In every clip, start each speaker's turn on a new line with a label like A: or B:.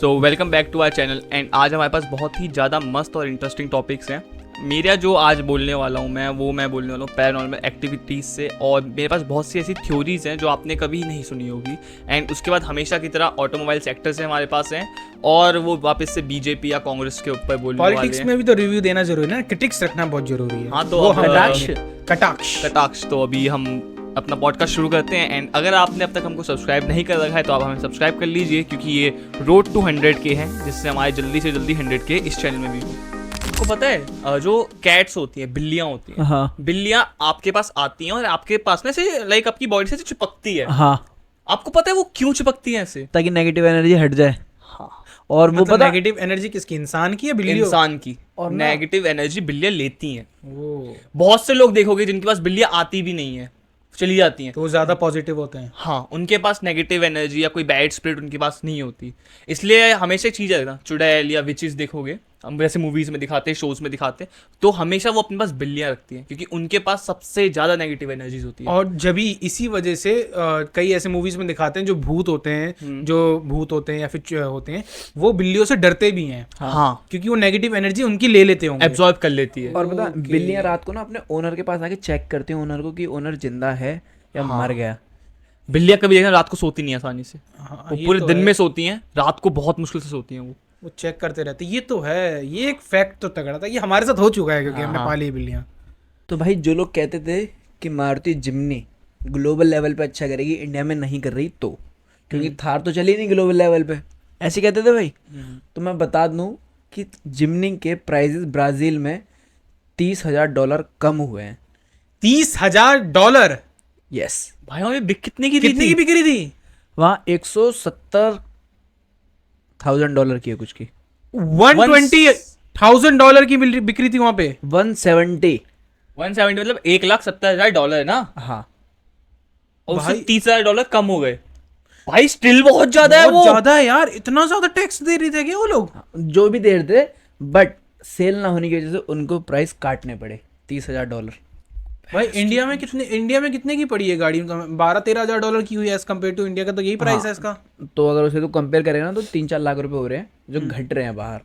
A: So welcome back to our channel and आज हमारे पास बहुत ही ज़्यादा मस्त और इंटरेस्टिंग टॉपिक्स हैं। मेरा जो आज बोलने वाला हूँ मैं बोलने वाला हूँ पैरानॉर्मल एक्टिविटीज़ से, और मेरे पास बहुत सी ऐसी थ्योरीज हैं जो आपने कभी नहीं सुनी होगी। एंड उसके बाद हमेशा की तरह ऑटोमोबाइल सेक्टर से हमारे पास हैं, और वो वापस से बीजेपी या कांग्रेस के ऊपर बोलने वाले हैं।
B: पॉलिटिक्स में भी तो रिव्यू देना जरूरी है ना, क्रिटिक्स रखना बहुत जरूरी है।
A: हाँ, तो
B: वो
A: कटाक्ष तो अभी हम अपना पॉडकास्ट शुरू करते हैं। एंड अगर आपने अब तक हमको सब्सक्राइब नहीं कर रखा है तो आप हमें सब्सक्राइब कर लीजिए, क्योंकि ये रोड टू 100K है, जिससे हमारे जल्दी से जल्दी 100K इस चैनल में भी हो। आपको पता है जो कैट्स होती हैं, बिल्लियाँ होती हैं,
C: हाँ।
A: बिल्लियाँ आपके पास आती हैं और आपके पास में से लाइक आपकी बॉडी से चिपकती है।
C: हाँ,
A: आपको पता है वो क्यों चिपकती है ऐसे?
C: ताकि नेगेटिव एनर्जी हट जाए।
A: हाँ।
C: और वो
B: मतलब
C: पता
B: नेगेटिव एनर्जी किसकी, इंसान की या बिल्ली?
A: इंसान की।
C: और
A: नेगेटिव एनर्जी बिल्लियाँ लेती हैं।
B: वो
A: बहुत से लोग देखोगे जिनके पास बिल्लियाँ आती भी नहीं है, चली जाती हैं।
B: तो वो ज्यादा पॉजिटिव होते हैं।
A: हाँ, उनके पास नेगेटिव एनर्जी या कोई बैड स्पिरिट उनके पास नहीं होती। इसलिए हमेशा एक चीज़ है ना, चुड़ैल या विचेस देखोगे, हम वैसे मूवीज में दिखाते हैं, शोज में दिखाते हैं, तो हमेशा वो अपने पास बिल्लियाँ रखती हैं, क्योंकि उनके पास सबसे ज़्यादा नेगेटिव एनर्जीज होती है।
B: और जब ही इसी वजह से कई ऐसे मूवीज में दिखाते हैं जो भूत होते हैं या फिर होते हैं, वो बिल्लियों से डरते भी हैं।
A: हाँ,
B: क्योंकि वो नेगेटिव एनर्जी उनकी ले लेते होंगे,
A: एब्जॉर्ब कर लेती है।
C: और पता बिल्लियां रात को ना अपने ओनर के पास आके चेक करते हैं ओनर को कि ओनर जिंदा है या मर गया।
A: बिल्लियाँ कभी देखना रात को सोती नहीं आसानी से,
B: हाँ,
A: वो
B: ये
A: पूरे
B: तो
A: दिन
B: है।
A: में सोती हैं, रात को बहुत मुश्किल से सोती हैं
B: वो चेक करते रहते हैं। ये तो है, ये एक फैक्ट तो तगड़ा था, ये हमारे साथ हो चुका है क्योंकि हमने पाली है बिल्लियां।
C: तो भाई जो लोग कहते थे कि मारुति जिम्नी ग्लोबल लेवल पे अच्छा करेगी, इंडिया में नहीं कर रही, तो क्योंकि थार तो चली नहीं ग्लोबल लेवल पे, ऐसे कहते थे भाई। तो मैं बता दूं कि जिम्नी के प्राइजेस ब्राजील में $30,000 कम हुए हैं।
B: $30,000?
C: यस।
A: भाई हमें बिक कितने की
B: कितने की बिक रही थी?
C: वहाँ $170,000 की है कुछ की।
B: $120,000 की बिक रही थी वहां पे।
C: 170।
A: 170 मतलब $1,70,000 है ना।
C: हाँ,
A: और उससे
B: भाई-
A: $30,000 कम हो गए। भाई स्टिल बहुत ज्यादा है वो।
B: बहुत ज्यादा है यार, इतना ज्यादा टैक्स दे रहे थे क्या वो लोग?
C: जो भी दे रहे थे, बट सेल ना होने की वजह से उनको प्राइस काटने पड़े $30,000।
B: भाई इंडिया में कितने की पड़ी है गाड़ी? $12-13,000 की हुई है एज कम्पेयर टू इंडिया का, तो यही प्राइस है इसका।
C: तो अगर उसे तो कंपेयर करेगा ना तो 3-4 लाख रुपए हो रहे हैं जो घट रहे हैं बाहर।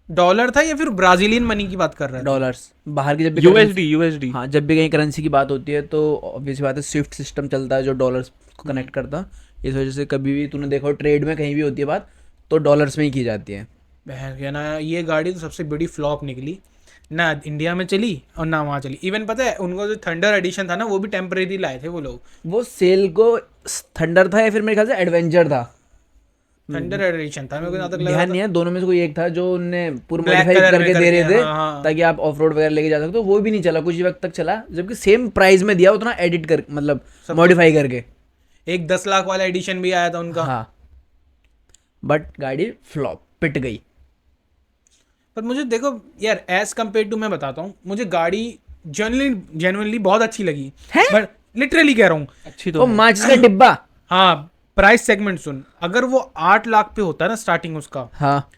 B: डॉलर था या फिर ब्राजीलियन मनी की बात कर रहा है?
C: डॉलर्स बाहर की जब भी
A: यूएसडी।
C: हाँ, जब भी कहीं करेंसी की बात होती है तो ऑब्वियस बात है स्विफ्ट सिस्टम चलता है जो डॉलर्स को कनेक्ट करता है। इस वजह से कभी भी तूने देखा हो ट्रेड में कहीं भी होती है बात तो डॉलर्स में ही की जाती है।
B: बहन के ना, ये गाड़ी तो सबसे बड़ी फ्लॉप निकली ना, इंडिया में चली और ना वहाँ चली। इवन पता है उनको जो थंडर एडिशन था ना, वो भी टेम्परेरी लाए थे वो लोग।
C: वो सेल को थंडर था या फिर मेरे ख्याल से एडवेंचर था,
B: थंडर एडिशन था, मेरे को जहाँ तक लगा
C: ध्यान
B: था।
C: नहीं है, दोनों में से कोई एक था जो उनने पूरा
B: Black
C: मॉडिफाई
B: color
C: करके
B: में
C: दे रहे
B: करके,
C: थे
B: हाँ।
C: ताकि आप ऑफ रोड वगैरह लेके जा सकते हो। वो भी नहीं चला कुछ ही वक्त तक चला, जबकि सेम प्राइस में दिया उतना एडिट कर, मतलब मॉडिफाई करके।
B: एक 10 लाख वाला एडिशन भी आया था उनका।
C: हाँ, बट गाड़ी फ्लॉप पिट गई।
B: पर मुझे देखो यार, एज कम्पेयर टू, मैं बताता हूँ, मुझे गाड़ी जेन्युइनली बहुत अच्छी लगी, बट लिटरली कह रहा हूँ।
A: अच्छी
C: वो माचिस का डिब्बा।
B: हाँ, प्राइस सेगमेंट सुन, अगर वो 8 लाख पे होता है ना स्टार्टिंग उसका,
C: हाँ,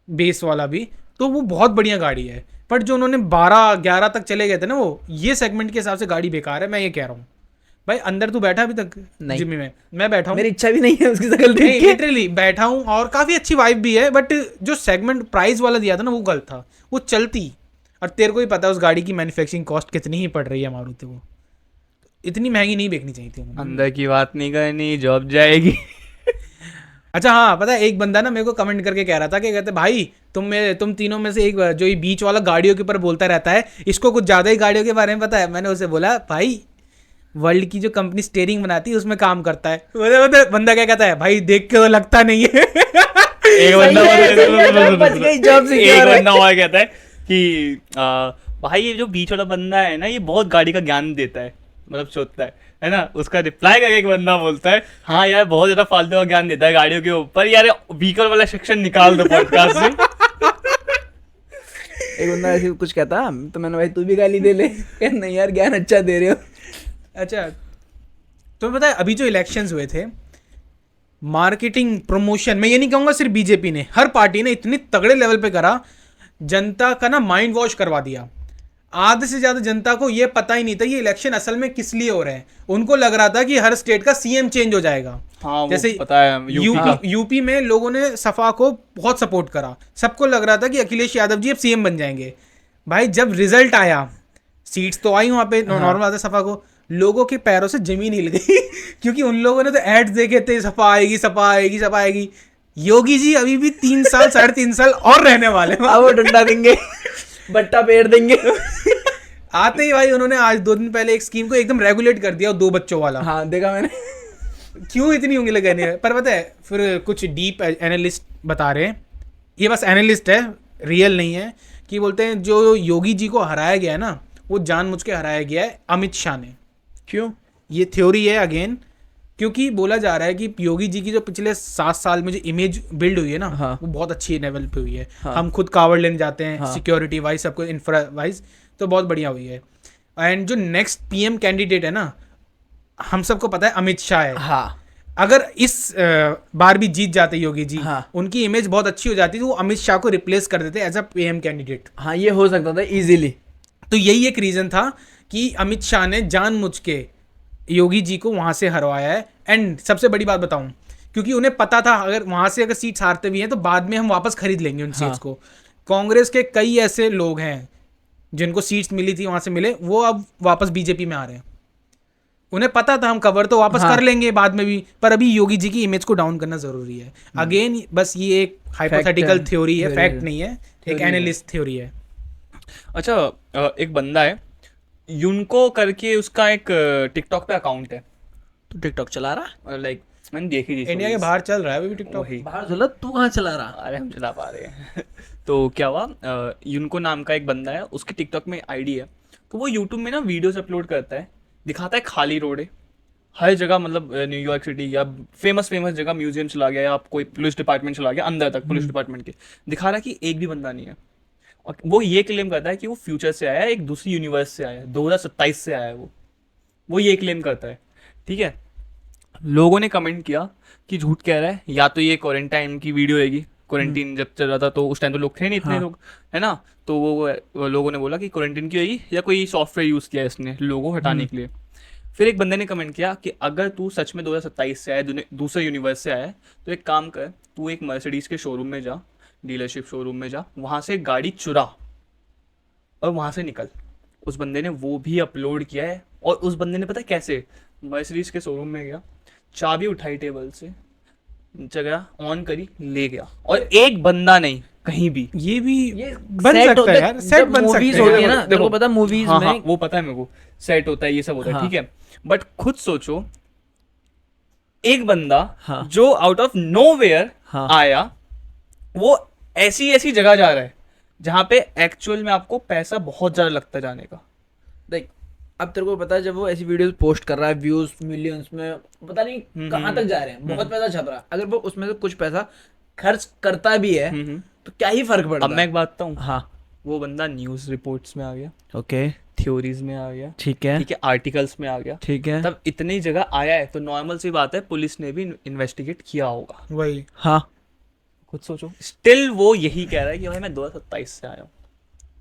B: बेस वाला भी, तो वो बहुत बढ़िया गाड़ी है। पर जो उन्होंने 12-11 तक चले गए थे ना, वो ये सेगमेंट के हिसाब से गाड़ी बेकार है, मैं ये कह रहा हूँ। भाई अंदर तू बैठा अभी तक
C: नहीं।
B: जिम्मी में? मैं बैठा हूँ,
C: मेरी इच्छा भी नहीं है उसकी शक्ल देख के।
B: लिटरली बैठा हूँ, और काफी अच्छी वाइब भी है, बट जो सेगमेंट प्राइस वाला दिया था ना, वो गलत था। वो चलती, और तेरे को ही पता है उस गाड़ी की मैन्युफैक्चरिंग कॉस्ट कितनी ही पड़ रही है मारुति को, इतनी महंगी नहीं बेचनी चाहिए थी उन्हें।
A: अंदर की बात नहीं करनी, जॉब जाएगी।
B: अच्छा हाँ, पता है एक बंदा ना मेरे को कमेंट करके कह रहा था कि कहते भाई तुम तीनों में से एक जो ये बीच वाला गाड़ियों के ऊपर बोलता रहता है, इसको कुछ ज़्यादा ही गाड़ियों के बारे में पता है। मैंने उसे बोला भाई वर्ल्ड की जो कंपनी स्टीयरिंग बनाती है उसमें काम करता है। बंदा क्या कहता है, भाई देख के तो लगता नहीं है।
A: एक
C: बच गई, जॉब सिक्योर है।
A: बंदा और कहता है कि भाई ये जो बीच वाला बंदा है ना, ये बहुत गाड़ी का ज्ञान देता है, मतलब सोचता है ना। उसका रिप्लाई करके एक बंदा बोलता है, हाँ यार बहुत ज्यादा फालतू का ज्ञान देता है गाड़ियों के ऊपर, यार व्हीकल वाला सेक्शन निकाल दो पॉडकास्ट से।
C: एक बंदा ऐसे कुछ कहता तो मैंने भाई तू भी गाली दे ले। नहीं यार, ज्ञान अच्छा दे रहे हो।
B: अच्छा, तो पता है अभी जो इलेक्शंस हुए थे, मार्केटिंग प्रमोशन, मैं ये नहीं कहूँगा सिर्फ बीजेपी ने, हर पार्टी ने इतनी तगड़े लेवल पे करा, जनता का ना माइंड वॉश करवा दिया। आधे से ज्यादा जनता को ये पता ही नहीं था ये इलेक्शन असल में किस लिए हो रहे हैं। उनको लग रहा था कि हर स्टेट का सीएम चेंज हो जाएगा।
A: हाँ,
B: जैसे
A: वो पता है
B: यूपी में लोगों ने सपा को बहुत सपोर्ट करा, सबको लग रहा था कि अखिलेश यादव जी अब सीएम बन जाएंगे। भाई जब रिजल्ट आया, सीट्स तो आई वहां पे नॉर्मल आता सपा को, लोगों के पैरों से जमीन हिल गई क्योंकि उन लोगों ने तो एड्स देखे थे सपा आएगी सपा आएगी सपा आएगी। योगी जी अभी भी 3 साल 3.5 साल और रहने वाले हैं।
C: अब वो डंडा देंगे, बट्टा पेड़ देंगे।
B: आते ही भाई उन्होंने आज 2 दिन पहले एक स्कीम को एकदम रेगुलेट कर दिया, 2 बच्चों वाला।
C: हाँ देखा मैंने।
B: क्यों इतनी उंगली लगानी है? पर पता है फिर कुछ डीप एनालिस्ट बता रहे हैं, ये बस एनालिस्ट है, रियल नहीं है, कि बोलते हैं जो योगी जी को हराया गया है ना, वो जानबूझ के हराया गया है अमित शाह ने।
C: क्यों?
B: ये थ्योरी है अगेन, क्योंकि बोला जा रहा है कि योगी जी की जो पिछले 7 साल में जो इमेज बिल्ड हुई है ना,
C: हाँ।
B: वो बहुत अच्छी लेवल पे हुई है।
C: हाँ।
B: हम खुद कावड़ लेने जाते हैं,
C: हाँ।
B: सिक्योरिटी वाइज सबको इंफ्रा वाइज, तो बहुत बढ़िया हुई है। एंड जो नेक्स्ट पीएम कैंडिडेट है ना, हम सबको पता है अमित शाह है।
C: हाँ।
B: अगर इस बार भी जीत जाते योगी जी,
C: हाँ।
B: उनकी इमेज बहुत अच्छी हो जाती, तो वो अमित शाह को रिप्लेस कर देते एज अ पीएम कैंडिडेट।
C: हाँ ये हो सकता था इजीली।
B: तो यही एक रीजन था कि अमित शाह ने जानबूझ के योगी जी को वहां से हरवाया है। एंड सबसे बड़ी बात बताऊं, क्योंकि उन्हें पता था अगर वहां से अगर सीट्स हारते भी हैं तो बाद में हम वापस खरीद लेंगे उन सीट्स को। कांग्रेस के कई ऐसे लोग हैं जिनको सीट्स मिली थी वहां से मिले, वो अब वापस बीजेपी में आ रहे हैं। उन्हें पता था हम कवर तो वापस कर लेंगे बाद में भी, पर अभी योगी जी की इमेज को डाउन करना जरूरी है। अगेन बस ये एक हाइपोथेटिकल थ्योरी है, फैक्ट नहीं है, एक एनालिस्ट थ्योरी है।
A: अच्छा, एक बंदा है यूनको करके, उसका एक टिकटॉक पे अकाउंट है।
C: तू टिकटॉक चला रहा?
A: लाइक मैंने देखी थी
B: इंडिया के बाहर चल रहा है अभी टिकटॉक।
A: वही।
C: बाहर चला, तू कहाँ चला रहा?
A: अरे हम चला पा रहे हैं तो क्या हुआ, यूनको नाम का एक बंदा है, उसकी टिकटॉक में आईडी है, तो वो यूट्यूब में ना वीडियोस अपलोड करता है, दिखाता है खाली रोड हर जगह, मतलब न्यूयॉर्क सिटी या फेमस जगह म्यूजियम चला गया या कोई पुलिस डिपार्टमेंट चला गया, अंदर तक पुलिस डिपार्टमेंट के दिखा रहा है कि एक भी बंदा नहीं है। और वो ये क्लेम करता है कि वो फ्यूचर से आया है, एक दूसरी यूनिवर्स से आया है, 2027 से आया है वो ये क्लेम करता है। ठीक है, लोगों ने कमेंट किया कि झूठ कह रहा है, या तो ये क्वारंटाइन की वीडियो रहेगी, क्वारंटीन जब चल रहा था तो उस टाइम तो लोग थे नहीं इतने लोग, है ना, तो वो लोगों ने बोला कि क्वारंटीन की होगी या कोई सॉफ्टवेयर यूज़ किया इसने लोगों को हटाने के लिए। फिर एक बंदे ने कमेंट किया कि अगर तू सच में 2027 से आया, दूसरे यूनिवर्स से आया है, तो एक काम कर, तू एक मर्सिडीज के शोरूम में जा, डीलरशिप शोरूम में जा, वहाँ से गाड़ी चुरा और वहाँ से निकल। उस बंदे ने वो भी अपलोड किया है। और उस बंदे ने पता है कैसे, मर्सिडीज के शोरूम में गया, चाबी उठाई टेबल से, जगह ऑन करी, ले गया, और एक बंदा नहीं कहीं भी।
B: ये भी
C: ये
B: बन
C: set
B: सकता
C: होता
B: है यार, सेट बन सकते
C: मूवीज
B: हैं।
C: होती है ना,
A: देखो,
C: तेरे को पता मूवीज
A: हाँ,
C: में।
A: हाँ, वो पता है मेरे को, सेट होता है, ये सब होता है,
C: हाँ।
A: ठीक है, बट खुद सोचो, एक बंदा
C: हाँ।
A: जो आउट ऑफ नोवेयर
C: हाँ।
A: आया, वो ऐसी जगह जा रहा है जहाँ पे एक्चुअल में आपको पैसा बहुत ज्यादा लगता है जाने का।
C: देख, अब तेरे को पता है जब वो ऐसी वीडियोस पोस्ट कर रहा है, व्यूज मिलियंस में, पता नहीं कहाँ तक जा रहे हैं, बहुत पैसा छप रहा है, अगर वो उसमें से कुछ पैसा खर्च करता भी है तो क्या ही फर्क पड़ता
A: अब
C: है।
A: मैं एक बात बताऊं,
C: हाँ
A: वो बंदा न्यूज रिपोर्ट्स में आ गया,
C: ओके
A: थ्योरीज में आ गया,
C: ठीक है
A: ठीक है, आर्टिकल्स में आ गया,
C: ठीक है
A: तब इतनी जगह आया है तो नॉर्मल सी बात है, पुलिस ने भी इन्वेस्टिगेट किया होगा।
B: वही
C: हाँ
A: खुद सोचो, स्टिल वो यही कह रहा है कि भाई मैं 2027 से आया हूँ।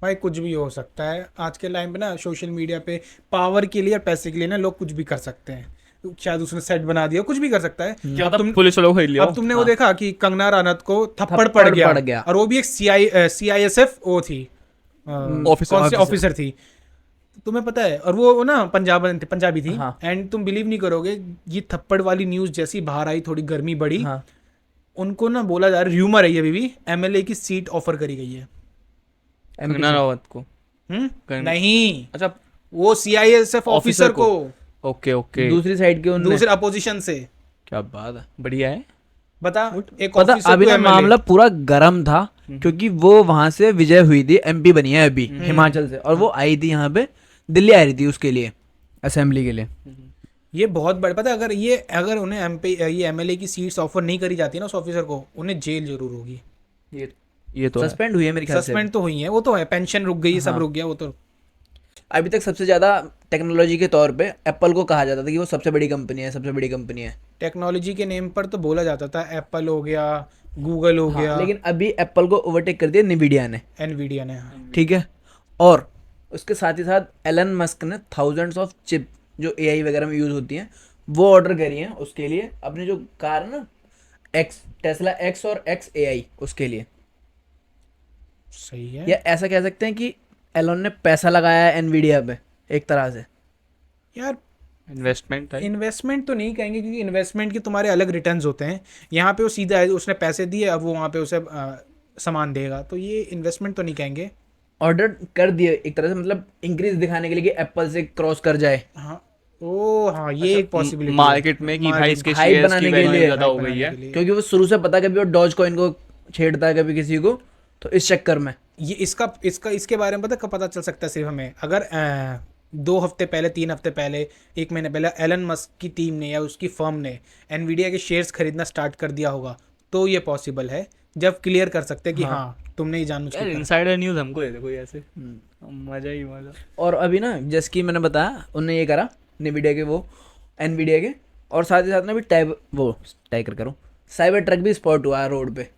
B: भाई कुछ भी हो सकता है आज के टाइम पे ना, सोशल मीडिया पे पावर के लिए और पैसे के लिए ना लोग कुछ भी कर सकते हैं। शायद उसने सेट बना दिया, कुछ भी कर सकता है।
A: क्या
B: अब
A: पता
B: तुम
A: पुलिस वालों को खरीद लिया
B: अब
A: हो।
B: तुमने वो देखा कि कंगना रनौत को थप्पड़
C: थप्पड़
B: पड़
C: पड़ गया।
B: गया और वो भी एक CISF वो थी,
A: ऑफिसर।
B: ऑफिसर थी, तुम्हें पता है। और वो ना पंजाबी थी।
C: हाँ।
B: एंड तुम बिलीव नहीं करोगे, ये थप्पड़ वाली न्यूज जैसी बाहर आई, थोड़ी गर्मी बढ़ी,
C: हाँ
B: उनको ना बोला जा रहा है, र्यूमर है ये अभी भी, MLA की सीट ऑफर करी गई है।
A: कंगना रनावत को।
B: नहीं,
A: अच्छा,
B: वो CISF ऑफिसर को,
A: ओके ओके,
C: दूसरी साइड के उनने।
B: दूसरे अपोजिशन से।
C: क्या बात है।
A: बढ़िया है।
B: बता, एक
C: पता
B: ऑफिसर
C: अभी
B: को
C: ना
B: MLA।
C: मामला पूरा गर्म था क्योंकि वो वहां से विजय हुई थी, MP बनी है अभी हिमाचल से, और वो आई थी यहाँ पे, दिल्ली आ रही थी उसके लिए, असेंबली के लिए।
B: ये बहुत बड़ा, पता है, अगर उन्हें ये MLA की सीट्स ऑफर नहीं करी जाती ना उस ऑफिसर को, उन्हें जेल जरूर होगी।
A: ये तो
C: सस्पेंड हुई है मेरे ख्याल से।
B: सस्पेंड तो हुई है, वो तो है, पेंशन रुक गई, सब रुक गया वो तो।
C: अभी तक सबसे ज्यादा टेक्नोलॉजी के तौर पे एप्पल को कहा जाता था कि वो सबसे बड़ी कंपनी है, सबसे बड़ी कंपनी है।
B: टेक्नोलॉजी के नेम पर तो बोला जाता था, एप्पल हो गया, गूगल हो गया,
C: लेकिन अभी एप्पल को ओवरटेक कर दिया निविडिया ने,
B: एनवीडिया ने।
C: ठीक है। और उसके साथ ही साथ एलन मस्क ने थाउजेंड्स ऑफ चिप जो एआई वगैरह में यूज होती हैं वो ऑर्डर करी हैं उसके लिए, अपनी जो कार है ना एक्स, टेस्ला एक्स और एक्स एआई, उसके लिए।
B: सही है
C: या ऐसा कह सकते हैं कि एलन ने पैसा लगाया है एनवीडिया पे एक तरह से।
B: यार।
A: इन्वेस्टमेंट है।
B: इन्वेस्टमेंट तो नहीं कहेंगे क्योंकि इन्वेस्टमेंट के तुम्हारे अलग रिटर्न्स होते हैं। यहाँ पे वो सीधा है, उसने पैसे दिए, अब वो वहाँ पे उसे सामान देगा, तो ये इन्वेस्टमेंट तो नहीं कहेंगे।
C: ऑर्डर कर दिए एक तरह से, मतलब इंक्रीज दिखाने के लिए कि एप्पल से क्रॉस कर जाए,
B: हाँ ओ हाँ, ये एक पॉसिबिलिटी
A: मार्केट में कि भाई इसके
C: hype
A: शेयर्स
C: बनाने
A: की
C: के
A: वैल्यू
C: लिए,
A: ज्यादा हो
B: hype
A: गई है।
B: बनाने के लिए।
C: क्योंकि वो शुरू से पता कभी वो डॉज कॉइन को छेड़ता है कभी किसी को, तो इस चक्कर में।
B: ये इसका इसका इसके बारे में कब पता चल सकता है सिर्फ हमें, अगर 2 हफ्ते पहले, 3 हफ्ते पहले, 1 महीने पहले एलन मस्क की टीम ने या उसकी फर्म ने एनवीडिया के शेयर्स खरीदना स्टार्ट कर दिया होगा, तो ये पॉसिबल है, जब क्लियर कर सकते हैं कि हाँ तुमने ही जानबूझ के
A: यार
B: करा।
A: इनसाइडर न्यूज़ हमको दे दे कोई ऐसे, मजा ही मजा।
C: और अभी ना जैसे कि मैंने बताया उनने ये करा NVIDIA के, वो NVIDIA के, और साथ ही साथ ना भी टाइगर करो साइबर ट्रक भी स्पॉट हुआ है रोड पे।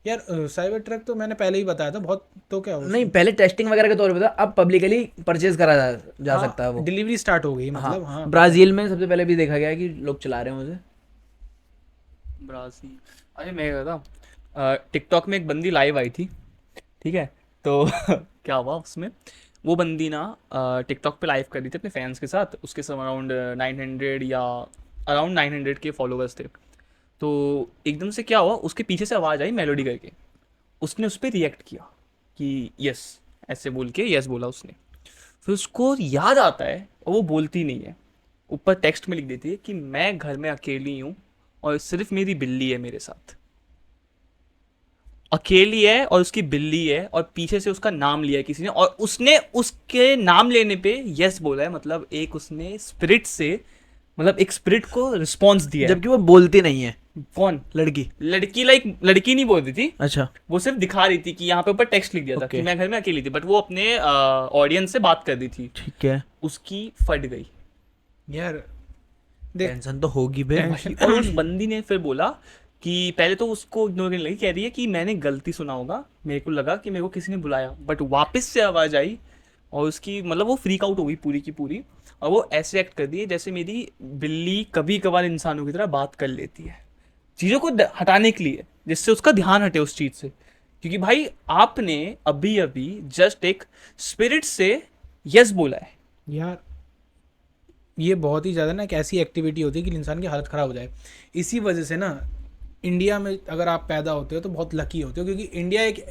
B: यार साइबर ट्रक तो मैंने पहले ही बताया था बहुत, तो क्या हुआ?
C: नहीं, पहले टेस्टिंग वगैरह के तौर पे था, अब पब्लिकली परचेज करा जा सकता है वो।
B: डिलीवरी स्टार्ट हो गई मतलब। हाँ
C: ब्राजील में सबसे पहले भी देखा गया है कि लोग चला रहे हैं उसे।
A: ब्राजील। अरे मैं कह रहा था टिकटॉक में एक बंदी लाइव आई थी, ठीक है, तो क्या हुआ उसमें, वो बंदी ना टिकटॉक पे लाइव कर रही थी अपने फैंस के साथ, उसके सब अराउंड 900 या अराउंड 900 के फॉलोअर्स थे। तो एकदम से क्या हुआ, उसके पीछे से आवाज़ आई मेलोडी करके, उसने उस पर रिएक्ट किया कि यस, ऐसे बोल के यस बोला उसने। फिर उसको याद आता है और वो बोलती नहीं है, ऊपर टेक्स्ट में लिख देती है कि मैं घर में अकेली हूँ और सिर्फ मेरी बिल्ली है मेरे साथ। अकेली है और उसकी बिल्ली है, और पीछे से उसका नाम लिया है किसी ने, और उसने उसके नाम लेने पे यस बोला है, मतलब एक उसने स्पिरिट से, मतलब एक स्पिरिट को रिस्पॉन्स दिया है।
C: जबकि वो बोलती नहीं है
A: कौन?
C: लड़की।
A: लड़की, लाइक लड़की नहीं बोल रही थी,
C: अच्छा,
A: वो सिर्फ दिखा रही थी कि यहाँ पे ऊपर टेक्स्ट लिख दिया था
C: Okay.
A: कि मैं घर में अकेली थी, बट वो अपने ऑडियंस से बात कर रही थी।
C: ठीक है।
A: उसकी फट गई
B: यार देख,
C: टेंशन तो होगी बे।
A: और उस बंदी ने फिर बोला कि पहले तो उसको इग्नोर करने लगी, कह रही है कि मैंने गलती सुना होगा, मेरे को लगा कि मेरे को किसी ने बुलाया, बट वापस से आवाज़ आई और उसकी मतलब वो फ्रीक आउट हो गई पूरी की पूरी, और वो ऐसे एक्ट कर दी है जैसे मेरी बिल्ली कभी कभार इंसानों की तरह बात कर लेती है, चीज़ों को हटाने के लिए, जिससे उसका ध्यान हटे उस चीज़ से। क्योंकि भाई आपने अभी अभी जस्ट एक स्पिरिट से यस बोला है।
B: यार ये बहुत ही ज़्यादा ना एक ऐसी एक्टिविटी होती है कि इंसान की हालत ख़राब हो जाए। इसी वजह से ना इंडिया में अगर आप पैदा होते हो तो बहुत लकी होते हो, क्योंकि इंडिया एक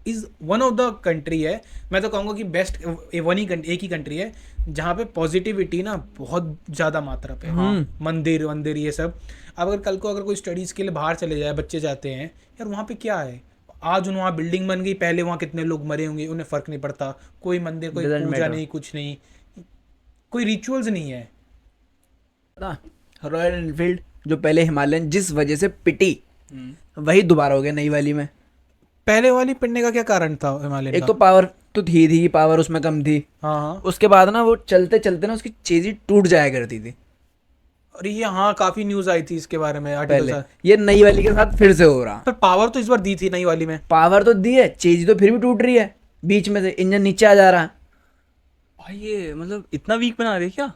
B: is one of the country है, मैं तो कहूँगा कि बेस्ट एक ही कंट्री है जहाँ पे पॉजिटिविटी ना बहुत ज़्यादा मात्रा पे है। मंदिर वंदिर ये सब, अब अगर कल को अगर कोई स्टडीज़ के लिए बाहर चले जाए, बच्चे जाते हैं यार, वहाँ पे क्या है, आज वहाँ बिल्डिंग बन गई, पहले वहाँ कितने लोग मरे होंगे उन्हें फ़र्क नहीं पड़ता, कोई मंदिर, कोई
C: Doesn't
B: पूजा
C: matter.
B: नहीं, कुछ नहीं, कोई रिचुअल्स नहीं है।
C: रॉयल एनफील्ड जो पहले हिमालयन जिस वजह से पिटी, वही दोबारा हो गया नई वाली में।
B: पहले वाली पढ़ने का क्या कारण था हिमालय
C: एक
B: का?
C: तो पावर तो थी पावर उसमें कम थी,
B: हाँ हाँ,
C: उसके बाद ना वो चलते चलते ना उसकी चेजी टूट जाया करती थी
B: और ये हाँ काफी न्यूज आई थी इसके बारे में
C: पहले।
B: आर्टिकल।
C: ये नई वाली के साथ फिर से हो रहा।
B: पर पावर तो इस बार दी थी नई वाली में।
C: पावर तो दी है, चेजी तो फिर भी टूट रही है, बीच में से इंजन नीचे आ जा रहा है।
A: भाई ये मतलब इतना वीक बना रहे क्या?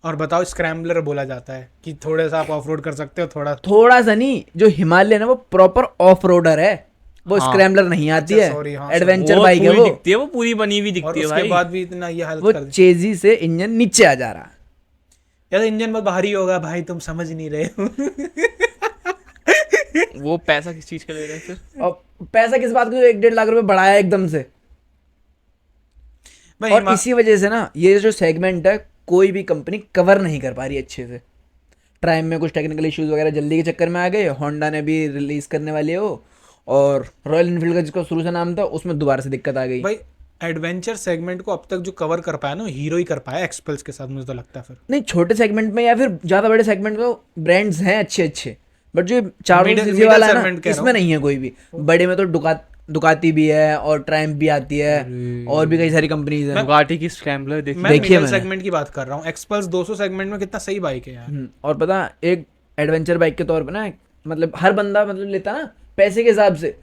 B: और बताओ, स्क्रैम्बलर बोला जाता है कि थोड़ा सा आप ऑफ रोड कर सकते हो,
C: थोड़ा सा नहीं, जो हिमालय है वो प्रॉपर ऑफ रोडर है, वो
A: हाँ।
C: स्क्रैम्बलर नहीं आती
B: अच्छा,
C: है,
B: sorry, हाँ,
C: एडवेंचर
A: वो
C: बाइक है
A: पूरी
C: वो।
A: दिखती है, वो पूरी बनी हुई
B: और
A: दिखती है
B: उसके
A: भाई।
B: बाद भी इतना ये हालत
C: वो
B: कर दी।
C: चेजी से इंजन नीचे आ जा रहा है।
B: यार इंजन बहुत भारी होगा भाई, तुम समझ नहीं रहे हो।
A: वो पैसा किस चीज का ले रहे हैं फिर?
C: और पैसा किस बात को, 1-1.5 लाख रुपए बढ़ाया एकदम से।
B: भाई
C: और इसी वजह से ना ये जो सेगमेंट है कोई भी कंपनी कवर नहीं कर पा रही अच्छे से। ट्राइम में कुछ टेक्निकल इश्यूज वगैरह जल्दी के चक्कर में आ गए, होंडा ने भी रिलीज करने वाली है वो, और रॉयल इनफील्ड का जिसका शुरू से नाम था उसमें दोबारा से दिक्कत आ गई।
B: भाई एडवेंचर सेगमेंट को अब तक जो कवर कर पाया ना, हीरो ही कर पाया एक्सपल्स के साथ, मुझे तो लगता है। फिर
C: नहीं, छोटे सेगमेंट में या फिर ज्यादा बड़े सेगमेंट में ब्रांड्स हैं अच्छे अच्छे, बट जो 400
B: Middle-
C: सीसी
B: middle
C: वाला है ना,
B: segment कह रहा
C: इसमें नहीं है कोई भी। बड़े में तो दुकाती भी है और ट्राइम्फ भी आती है, और भी कई सारी कंपनीज हैं।
A: बुगाटी की स्क्रैम्बलर देखी?
B: मैं
C: देखिए
B: मिडिल
C: मैंने।
B: सेगमेंट की बात कर रहा हूँ। एक्सपल्स 200 सेगमेंट में कितना सही बाइक है यार।
C: और पता एक एडवेंचर बाइक के तौर पे ना, मतलब हर बंदा मतलब लेता ना पैसे के हिसाब से,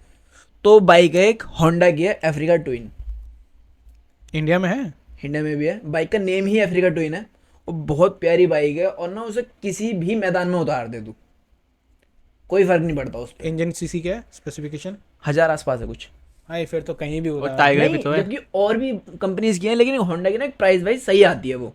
C: तो बाइक है एक होंडा की है अफ्रीका ट्विन।
B: इंडिया में है?
C: इंडिया में भी है, बाइक का नेम ही अफ्रीका ट्विन है, और बहुत प्यारी बाइक है, और ना उसे किसी भी मैदान में उतार दे तू, कोई फर्क नहीं पड़ता उस पर।
B: इंजन सीसी क्या है स्पेसिफिकेशन?
C: 1000 आसपास है कुछ।
B: हाँ फिर तो कहीं भी
A: और
B: होता है।
A: टाइगर भी
C: नहीं,
A: तो है।
C: जबकि और भी कंपनीज की हैं, लेकिन होंडा की ना एक प्राइस वाइज सही आती है वो,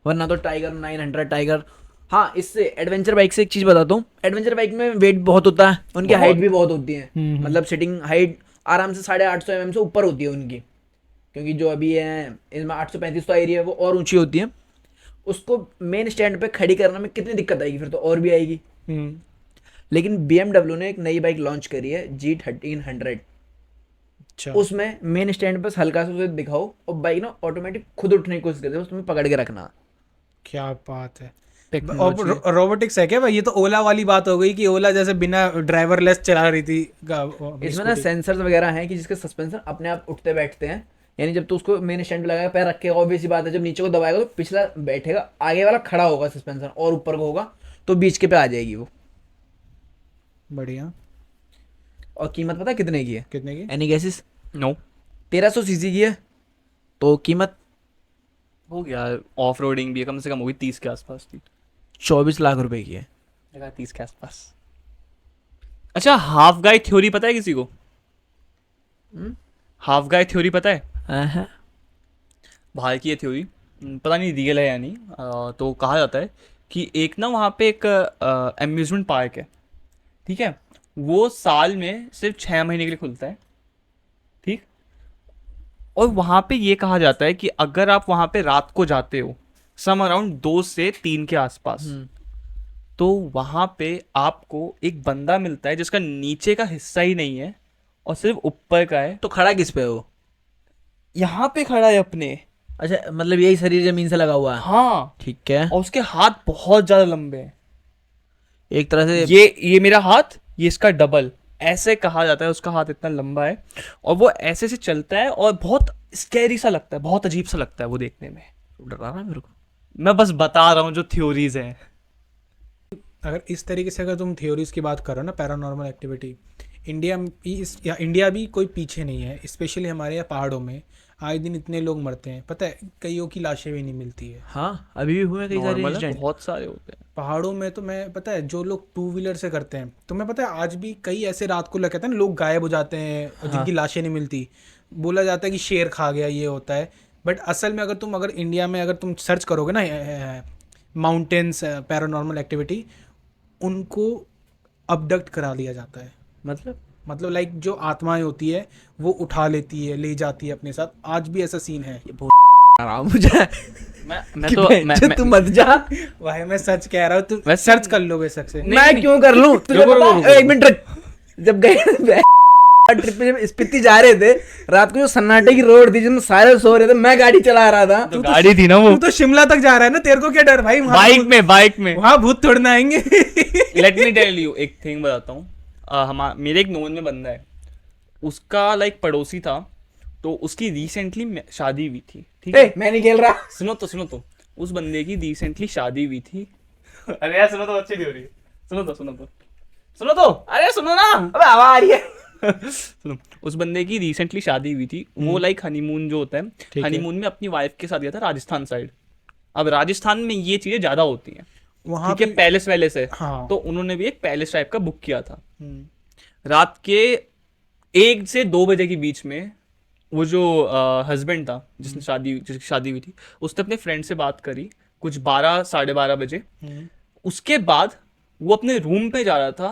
C: वरना तो टाइगर 900, टाइगर। हाँ, इससे एडवेंचर बाइक से एक चीज बताता हूँ, एडवेंचर बाइक में वेट बहुत होता है, उनकी हाइट भी बहुत होती है, मतलब सिटिंग हाइट आराम से 850 mm से ऊपर होती है उनकी, क्योंकि जो अभी है इसमें 835 तो एरिया है, वो और ऊंची होती है। उसको मेन स्टैंड पे खड़ी करने में कितनी दिक्कत आएगी, फिर तो और भी आएगी। लेकिन BMW ने एक नई बाइक लॉन्च करी है G1300,
B: अच्छा
C: उसमें मेन स्टैंड पर हल्का सा उसे दिखाओ और बाइक ना ऑटोमेटिक खुद उठने की कोशिश करती है, उसमें पकड़ के रखना।
B: क्या बात है।
A: टेक्नोलॉजी।
B: और रोबोटिक्स है क्या भाई? ये तो ओला वाली बात हो गई कि ओला जैसे बिना ड्राइवरलेस चला रही थी
C: इसमें ना सेंसर्स वगैरह हैं कि जिसके सस्पेंशन अपने आप उठते बैठते हैं, यानी जब तू उसको मेन स्टैंड पे लगाएगा, पैर रखेगा, ऑब्वियस सी बात है, जब नीचे को दबाएगा तो पिछला बैठेगा, आगे वाला खड़ा होगा सस्पेंशन, और ऊपर को होगा तो बीच के पे आ जाएगी वो।
B: बढ़िया।
C: और कीमत पता है कितने की है?
B: कितने की?
C: Any guesses?
A: नो
C: 1300 सीसी की है, तो कीमत
A: हो गया, ऑफ रोडिंग भी है, कम से कम होगी 30 के आसपास थी।
C: 24 लाख रुपए की है।
A: लगा 30 के आसपास। अच्छा, हाफ गाय थ्योरी पता है किसी को? हाफ गाय थ्योरी पता है? बाहर की ये थ्योरी, पता नहीं रियल है या नहीं। तो कहा जाता है कि एक ना वहाँ पे एक अम्यूजमेंट पार्क है, ठीक है, वो साल में सिर्फ 6 महीने के लिए खुलता है, ठीक। और वहाँ पे ये कहा जाता है कि अगर आप वहाँ पे रात को जाते हो सम अराउंड 2 से 3 के आसपास, तो वहाँ पे आपको एक बंदा मिलता है जिसका नीचे का हिस्सा ही नहीं है और सिर्फ ऊपर का है।
C: तो खड़ा किस पे है वो?
A: यहाँ पे खड़ा है अपने।
C: अच्छा, मतलब यही शरीर जमीन से लगा हुआ है।
A: हाँ,
C: ठीक है।
A: और उसके हाथ बहुत ज्यादा लंबे हैं।
C: एक तरह से
A: ये मेरा हाथ, ये इसका डबल, ऐसे कहा जाता है, उसका हाथ इतना लंबा है और वो ऐसे से चलता है और बहुत स्कैरी सा लगता है, बहुत अजीब सा लगता है वो देखने में।
C: डर रहा है मेरे को।
A: मैं बस बता रहा हूँ जो थ्योरीज हैं।
B: अगर इस तरीके से अगर तुम थ्योरीज की बात करो ना, पैरानॉर्मल एक्टिविटी, इंडिया भी कोई पीछे नहीं है, स्पेशली हमारे यहाँ पहाड़ों में आए दिन इतने लोग मरते हैं, पता है, कईयों की लाशें भी नहीं मिलती है।
C: हाँ, अभी भी हुए कई सारे
A: Normal है,
C: इंसिडेंट।
A: बहुत सारे होते हैं।
B: पहाड़ों में तो मैं पता है, जो लोग 2 व्हीलर से करते हैं, तुम्हें पता है आज भी कई ऐसे रात को कहते हैं ना, लोग गायब हो जाते हैं और जिनकी लाशें नहीं मिलती, बोला जाता है कि शेर खा गया, ये होता है। बट असल में अगर इंडिया में अगर तुम सर्च करोगे ना माउंटेन्स पैरानॉर्मल एक्टिविटी, उनको अबडक्ट करा लिया जाता है। मतलब लाइक जो आत्माएं होती है वो उठा लेती है, ले जाती है अपने साथ, आज भी ऐसा सीन है।
C: आराम हो जाए।
A: मैं तो
C: तू मत जा।
B: भाई मैं सच कह रहा हूँ, तू
A: वैसे-
B: सर्च कर लो बेशक से।
C: मैं क्यों कर लूं? तुझे
A: रुको,
C: पता
A: रुको,
C: है, एक मिनट रुक। जब गए ट्रिप पे, जब स्पीति जा रहे थे, रात को जो सन्नाटे की रोड थी जिसमें सारे सो रहे थे, मैं गाड़ी चला रहा था।
A: तो गाड़ी थी ना वो,
B: तू तो शिमला तक जा रहा है ना, तेरे को क्या डर भाई?
A: बाइक में
B: वहाँ भूत थोड़ना आएंगे।
A: लेट मी टेल यू एक थिंग बताता हूँ। मेरे एक नोन में बंदा है, उसका लाइक पड़ोसी था, तो उसकी रिसेंटली शादी हुई थी, ठीक है।
C: मैं नहीं खेल रहा।
A: सुनो तो उस बंदे की रिसेंटली शादी हुई थी। अरे यार सुनो तो, अच्छी नहीं हो रही है। सुनो तो अरे सुनो ना।
C: अबे हवा आ रही है।
A: सुनो, उस बंदे की रिसेंटली शादी हुई थी। वो लाइक हनीमून जो होता है, हनीमून में अपनी वाइफ के साथ गया था राजस्थान साइड। अब राजस्थान में ये चीजें ज्यादा होती हैं,
B: वहाँ
A: ठीक है, पैलेस वैलेस है।
B: हाँ।
A: तो उन्होंने भी एक पैलेस टाइप का बुक किया था। रात के 1 से 2 बजे के बीच में वो जो हस्बैंड था जिसकी शादी हुई थी, उसने अपने फ्रेंड से बात करी कुछ 12 साढ़े 12 बजे। उसके बाद वो अपने रूम पे जा रहा था,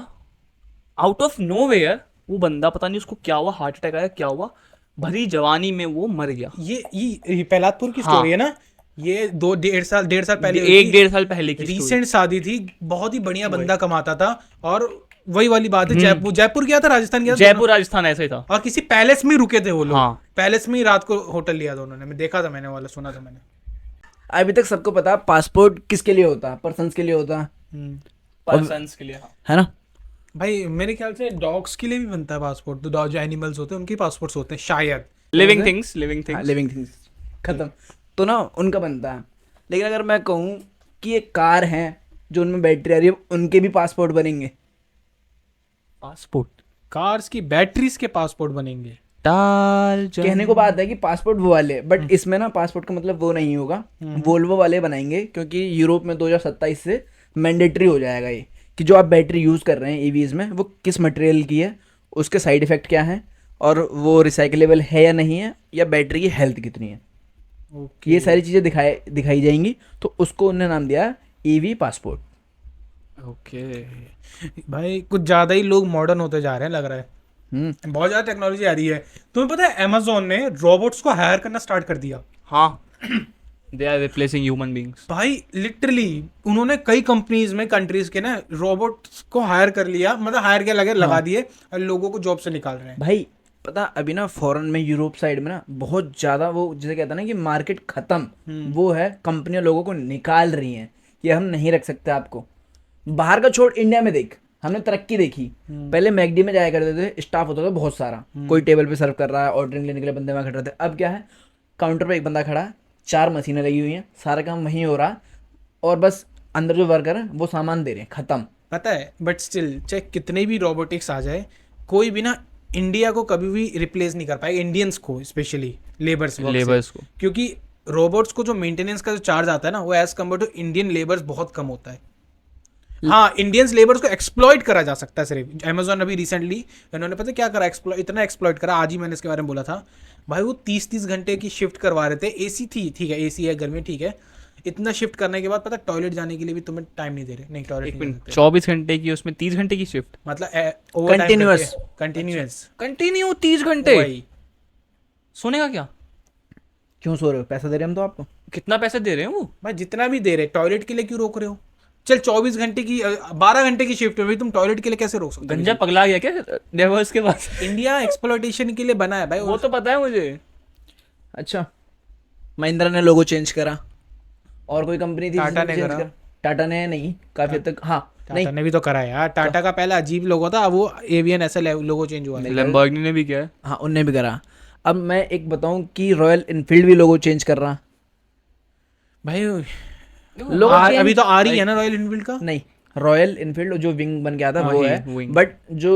A: आउट ऑफ नोवेयर वो बंदा, पता नहीं उसको क्या हुआ, हार्ट अटैक आया, क्या हुआ, भरी जवानी में वो मर गया।
B: ये पहलादपुर की
A: हाँ।
B: स्टोरी है ना, ये 1.5 साल पहले,
A: 1-1.5 साल पहले की
B: रिसेंट शादी थी। बहुत ही बढ़िया बंदा कमाता था, और वही वाली बात है, जयपुर गया था, राजस्थान गया था,
A: जयपुर राजस्थान ऐसा ही था।
B: और किसी पैलेस में रुके थे वो लोग।
A: हाँ।
B: पैलेस में ही रात को होटल लिया था उन्होंने, मैं देखा था, मैंने वाला सुना था मैंने।
C: अभी तक सबको पता पासपोर्ट किसके लिए होता है? पर्सन्स के लिए होता
A: पर्सन्स के लिए, हाँ।
C: है ना?
B: भाई मेरे ख्याल से डॉग्स के लिए भी बनता है पासपोर्ट, तो जो एनिमल्स होते हैं उनके पासपोर्ट्स होते हैं शायद।
A: लिविंग थिंग्स
C: लिविंग थिंग्स खत्म, तो ना उनका बनता है। लेकिन अगर मैं कहूँ कि एक कार है जो उनमें बैटरी आ रही है, उनके भी पासपोर्ट बनेंगे।
A: पासपोर्ट
B: कार्स की बैटरीज के पासपोर्ट बनेंगे?
A: टाल
C: कहने को बात है कि पासपोर्ट वो वाले, बट इसमें ना पासपोर्ट का मतलब वो नहीं होगा, वोल्वो वाले बनाएंगे, क्योंकि यूरोप में 2027 से मैंडेटरी हो जाएगा ये कि जो आप बैटरी यूज़ कर रहे हैं ईवीज में वो किस मटेरियल की है, उसके साइड इफेक्ट क्या है, और वो रिसाइकलेबल है या नहीं है, या बैटरी की हेल्थ कितनी है,
B: ओके
C: ये सारी चीज़ें दिखाई जाएंगी। तो उसको उन्होंने नाम दिया ईवी पासपोर्ट।
A: ओके।
B: भाई कुछ ज्यादा ही लोग मॉडर्न होते जा रहे हैं लग रहा है, बहुत ज्यादा टेक्नोलॉजी आ रही है। तुम्हें पता है अमेजोन ने रोबोट्स को हायर करना स्टार्ट कर दिया।
A: हाँ, they are replacing human beings.
B: भाई लिटरली उन्होंने कई कंपनीज में कंट्रीज के ना रोबोट्स को हायर कर लिया, मतलब हायर के लगा दिए और लोगों को जॉब से निकाल रहे हैं।
C: भाई पता अभी ना फॉरेन में, यूरोप साइड में ना बहुत ज़्यादा वो जिसे कहता है ना कि मार्केट खत्म, वो है, कंपनियां लोगों को निकाल रही हैं कि हम नहीं रख सकते आपको। बाहर का छोड़, इंडिया में देख, हमने तरक्की देखी। पहले मैकडी में जाया करते थे, स्टाफ होता था बहुत सारा, कोई टेबल पे सर्व कर रहा है, ऑर्डरिंग लेने के लिए बंदे वहाँ खड़े रहते। अब क्या है, काउंटर पे एक बंदा खड़ा है, 4 मशीनें लगी हुई हैं, सारा काम वहीं हो रहा, और बस अंदर जो वर्कर है वो सामान दे रहे हैं, खत्म।
B: पता है, बट स्टिल चाहे कितने भी रोबोटिक्स आ जाए, कोई भी ना इंडिया को कभी भी रिप्लेस नहीं कर पाएगा, इंडियंस को स्पेशली लेबर्स
A: को,
B: क्योंकि रोबोट्स को जो मेंटेनेंस का जो चार्ज आता है ना, वो as compare to Indian labours बहुत कम होता है। हाँ, इंडियंस लेबर्स को एक्सप्लॉइट करा जा सकता है सिर्फ। अमेजोन अभी रिसेंटली इन्होंने पता क्या करा, इतना एक्सप्लॉइट करा, आज ही मैंने इसके बारे में बोला था भाई, वो 30-30 घंटे की शिफ्ट करवा रहे थे। एसी थी, ठीक है, एसी है, गर्मी ठीक है, इतना शिफ्ट करने के बाद पता टॉयलेट जाने के लिए भी तुम्हें टाइम नहीं दे रहे, नहीं टॉयलेट नहीं देते।
A: 24 घंटे की, उसमें 30 घंटे की शिफ्ट,
B: मतलब
C: कंटिन्यूअस
A: कंटिन्यू 30 घंटे। सोने का क्या,
C: क्यों सो रहे हो, पैसा दे रहे हम तो आपको।
A: कितना पैसा दे रहे हैं वो?
B: भाई जितना भी दे रहे, टॉयलेट के लिए क्यों रोक रहे हो? चल 24 घंटे की 12 घंटे की शिफ्ट में तुम टॉयलेट के लिए कैसे रोक सकते हो?
A: गंजा पगला गया क्या लेबर्स के पास?
B: इंडिया एक्सप्लॉइटेशन के लिए बना है भाई,
A: वो तो पता है मुझे।
C: अच्छा, महिंद्रा ने लोगो चेंज करा, और कोई कंपनी थी
B: टाटा ने
C: change
B: करा।
C: टाटा ने नहीं, काफी हद तक, हाँ नहीं,
B: टाटा ने भी तो करा है यार। टाटा का पहला अजीब लोगो था, वो एवियन ऐसा लोगो चेंज हुआ है।
A: लैम्बोर्गिनी ने भी किया है।
C: हाँ उनने भी करा। अब मैं एक बताऊं कि रॉयल इनफील्ड भी लोगो चेंज कर रहा।
B: भाई
C: लोगो
B: अभी तो आ रही है ना रॉयल इनफील्ड का।
C: नहीं, रॉयल इनफील्ड जो विंग बन के आता है वो है,
A: wing।
C: बट जो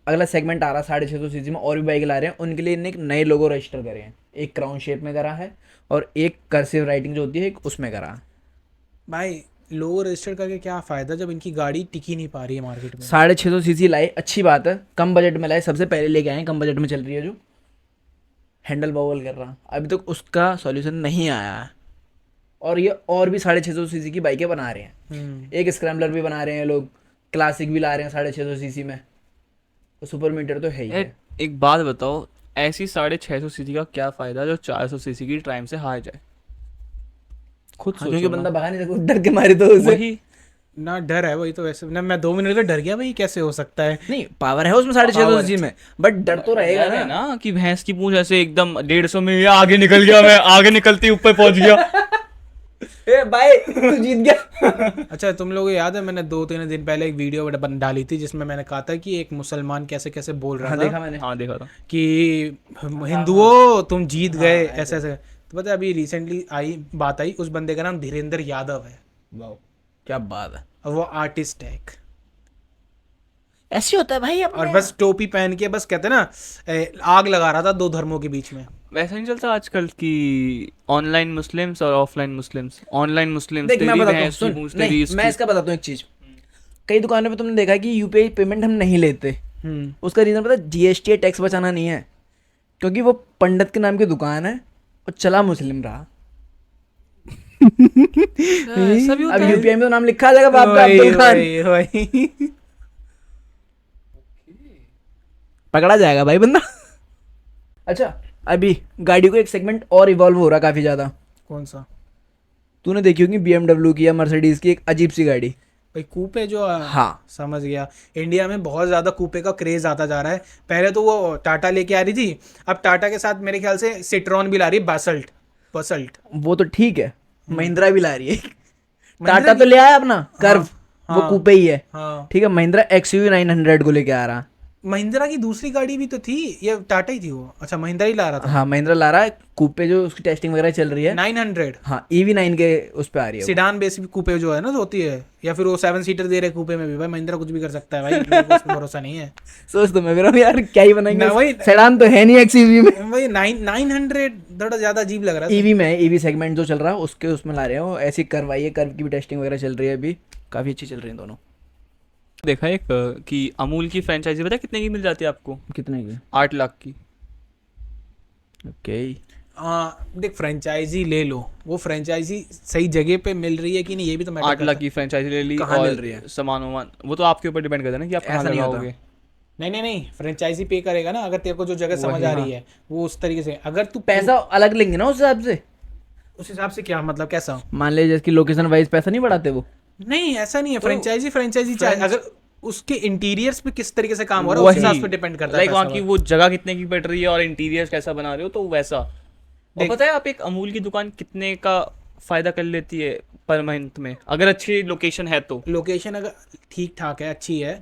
C: अगला सेगमेंट आ रहा है 650 सीसी में, और भी बाइक ला रहे हैं, उनके लिए इन्हें एक नए लोगो रजिस्टर करे हैं। एक क्राउन शेप में करा है, और एक कर्सिव राइटिंग जो होती है एक उसमें करा।
B: भाई लोगो रजिस्टर करके क्या फायदा जब इनकी गाड़ी टिकी नहीं पा रही है मार्केट में।
C: 650 सीसी लाए, अच्छी बात है, कम बजट में लाए, सबसे पहले लेके आए, कम बजट में चल रही है, जो हैंडल बबल कर रहा, अभी तक उसका सॉल्यूशन नहीं आया है। और ये और भी 650 सीसी की बाइकें बना रहे हैं, एक स्क्रैम्बलर भी बना रहे हैं लोग, क्लासिक भी ला रहे हैं 650 सीसी में, तो सुपर मीटर तो है ही है।
A: एक बात बताओ, ऐसी 650 सीसी का क्या फायदा जो 400 सीसी की टाइम से हार जाए? खुद
C: हाँ,
A: सोचो
C: क्योंकि
A: ना।
C: बंदा भगा नहीं सकता, डर के मारे तो उसे।
A: वही
B: ना डर है वही तो, वैसे ना मैं 2 मिनट का डर गया भाई, कैसे हो सकता है?
C: नहीं, पावर है उसमें 650 सीसी में, बट डर तो रहेगा
A: है
C: ना।
A: ना कि भैंस की पूंछ ऐसे एकदम 150 में या आगे निकल गया, मैं आगे निकलती ऊपर पहुंच गया।
C: ए भाई तू जीत गया।
B: अच्छा, तुम लोगों को याद है मैंने 2-3 दिन पहले एक वीडियो डाली थी जिसमें मैंने कहा था कि एक मुसलमान कैसे कैसे बोल रहा
C: हाँ,
B: था
C: देखा मैंने।
A: हाँ देखा था।
B: कि हिंदुओं तुम जीत गए, ऐसे ऐसे। तो पता है अभी रिसेंटली बात आई, उस बंदे का नाम धीरेन्द्र यादव है,
C: वाओ क्या बात है,
B: और वो आर्टिस्ट है एक।
C: ऐसे होता है भाई
B: और बस टोपी पहन के बस कहते हैं ना आग लगा रहा था 2 धर्मों के बीच में।
A: वैसा नहीं चलता आजकल कि ऑनलाइन मुस्लिम्स और ऑफलाइन मुस्लिम्स। ऑनलाइन मुस्लिम्स
C: देख मैं
A: तेरी
C: बताता हूँ,
A: भैंस की
C: सुन,
A: पूंछ,
C: नहीं
A: तेरी इसकी।
C: मैं इसका बताता हूँ एक चीज। कई दुकानों पे तुमने देखा है कि यूपीआई पेमेंट हम नहीं लेते, उसका रीजन पता है, जीएसटी टैक्स बचाना नहीं है, क्योंकि वो पंडित के नाम की दुकान है और चला मुस्लिम रहा।
A: ऐसा भी होता
C: अब
A: है?
C: यूपीआई में तो नाम लिखा आ जाएगा बाप का अब्दुल खान,
B: वही।
C: पकड़ा जाएगा भाई बंदा। अच्छा, अभी गाड़ी को एक सेगमेंट और इवॉल्व हो रहा काफी ज्यादा।
B: कौन सा?
C: तूने देखी होगी BMW की या मर्सिडीज की एक अजीब सी गाड़ी।
B: भाई कूपे जो
C: हाँ
B: समझ गया, इंडिया में बहुत ज़्यादा कूपे का क्रेज़ आता जा रहा है। पहले तो वो टाटा लेके आ रही थी, अब टाटा के साथ मेरे ख्याल से सिट्रॉन भी ला रही है, बसल्ट।
C: वो तो ठीक है, महिंद्रा भी ला रही है। टाटा तो ले आया अपना कर्व, वो कूपे ही है,
B: हाँ
C: ठीक है। महिंद्रा XUV 900 को लेके आ रहा।
B: महिंद्रा की दूसरी गाड़ी भी तो थी, ये टाटा ही थी वो, अच्छा महिंद्रा ही ला रहा था।
C: हाँ महिंद्रा ला रहा है कूपे, जो उसकी टेस्टिंग वगैरह चल रही है।
B: 900
C: हाँ EV9 के उस पे आ रही है वो।
B: सिडान बेसिक कूपे जो है ना, जो होती है, या फिर वो 7 सीटर दे रहे कूपे में भी। भाई महिंद्रा कुछ भी कर सकता है भाई, मेरे को उस पे भरोसा नहीं है।
C: सोच तो मैं कह रहा हूँ यार क्या ही बनाएंगे,
B: ना वही
C: सेडान तो है नहीं XEV में।
B: भाई 900 थोड़ा ज्यादा अजीब लग रहा है।
C: EV में EV सेगमेंट जो चल रहा है उसके उसमें ला रहे हो, ऐसी कर्व आई है, कर्व की भी टेस्टिंग वगैरह चल रही है अभी, काफी अच्छी चल रही है दोनों।
A: देखा एक कि अमूल की फ्रेंचाइजी पता है कितने की मिल जाती है आपको?
C: कितने की?
A: 8 लाख की।
C: ओके।
B: देख फ्रेंचाइजी ले लो, वो फ्रेंचाइजी सही जगह पे मिल रही है कि नहीं, ये भी तो मैटर
A: 8 लाख की फ्रेंचाइजी ले ली
B: कहाँ
A: और
B: मिल रही है?
A: सामान वामान वो तो आपके ऊपर डिपेंड करता है ना कि आप कहाँ
C: ऐसा नहीं होता।
A: लगाओगे।
B: नहीं, फ्रेंचाइजी पे करेगा ना, अगर तेरे को जो जगह समझ आ रही है वो उस तरीके से। अगर तू
C: पैसा अलग लेंगे ना उस हिसाब से।
B: उस हिसाब से क्या मतलब, कैसा?
C: मान ले जैसे लोकेशन वाइज पैसा नहीं बढ़ाते वो।
B: नहीं ऐसा नहीं है,
A: तो
B: फ्रेंचाइजी चाहिए। अगर उसके इंटीरियर्स पे किस तरीके से काम हो रहा है उस हिसाब से डिपेंड करता है
A: लाइक वहाँ
B: पैसा
A: की
B: वाला।
A: वो जगह कितने की पड़ रही है और इंटीरियर कैसा बना रहे हो तो वैसा। और
B: देख-
A: पता है आप एक अमूल की दुकान कितने का फायदा कर लेती है पर मंथ में, अगर अच्छी लोकेशन है तो?
B: लोकेशन अगर ठीक ठाक है, अच्छी है,